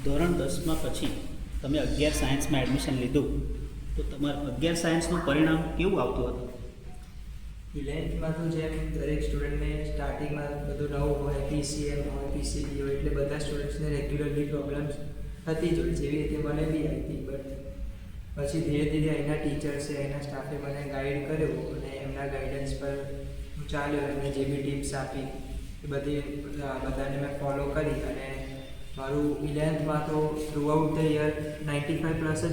ધોરણ 10માં પછી તમે 11 સાયન્સમાં એડમિશન લીધું તો તમારું 11 સાયન્સનું પરિણામ કેવું આવતું હતું? 11થમાં તો જેમ દરેક સ્ટુડન્ટને સ્ટાર્ટિંગમાં બધું નવું હોય, PCM હોય, PCB હોય, એટલે બધા સ્ટુડન્ટ્સને રેગ્યુલરલી પ્રોબ્લેમ્સ થતી જ હોય, જેવી રીતે મને બી આવી હતી. બટ પછી ધીરે ધીરે અહીંના ટીચર્સે, અહીંના સ્ટાફે મને ગાઈડ કર્યો અને એમના ગાઈડન્સ પર હું ચાલ્યો. એમને જે બી ટિપ્સ આપી એ બધાને મેં ફોલો કરી અને મારું 11થમાં તો થ્રુ આઉટ ધ યર 95 પ્લસ જ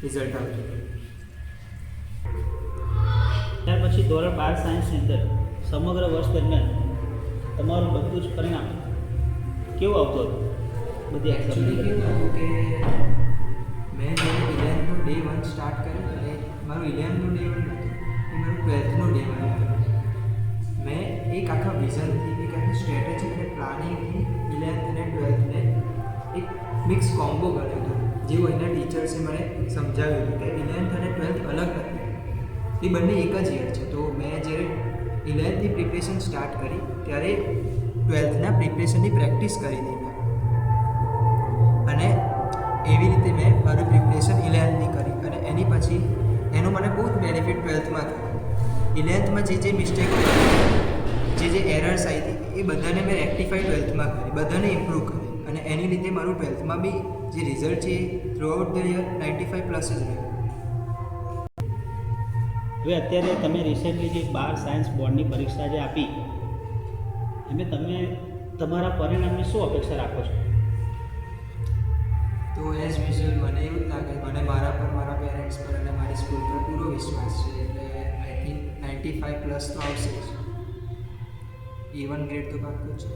રિઝલ્ટ આવતું. ત્યાર પછી ધોરણ 12 સાયન્સની અંદર સમગ્ર વર્ષ દરમિયાન તમારું બધું જ પરિણામ કેવું આવતું હતું? બધી એકચ્યુઅલી કેવું હતું કે મેં જ્યારે 11થનો ડે 1 સ્ટાર્ટ કર્યો અને મારું 11થનો ડે 1 નહોતું, એ મારું 12થનો ડે 1 હતો. મેં એક આખા વિઝનથી, એક આખી સ્ટ્રેટેજી અને પ્લાનિંગથી 11th અને 12થને એક મિક્સ કોમ્બો કર્યો હતો, જેવું એના ટીચર્સે મને સમજાવ્યું હતું કે 11th અને 12th અલગ નથી, એ બંને એક જ યર છે. તો મેં જ્યારે 11થની પ્રિપરેશન સ્ટાર્ટ કરી ત્યારે 12થના પ્રિપરેશનની પ્રેક્ટિસ કરી હતી મેં, અને એવી રીતે મેં મારું પ્રિપરેશન 11થની કરી અને એની પછી એનો મને બહુ જ બેનિફિટ 12થમાં થયો. 11થમાં જે મિસ્ટેક જે એરર્સ આવી હતી એ બધાને મેં રેક્ટિફાઈ 12થમાં કરી, બધાને ઇમ્પ્રૂવ કરી અને એની લીધે મારું 12થમાં બી જે રિઝલ્ટ છે એ થ્રુ આઉટ ધ યર 95 પ્લસ જ રહ્યું. હવે અત્યારે તમે રિસેન્ટલી જે 12 સાયન્સ બોર્ડની પરીક્ષા જે આપી એમાં તમે તમારા પરિણામની શું અપેક્ષા રાખો છો? તો એઝ યુઝ્યુઅલ મને એવું જ લાગે, મને મારા પર, મારા પેરેન્ટ્સ પર અને મારી સ્કૂલ પર પૂરો વિશ્વાસ છે. એટલે આઈ થિંક 95 પ્લસ તો આવશે જ. A1 ગ્રેડ તો પાક્કો છે.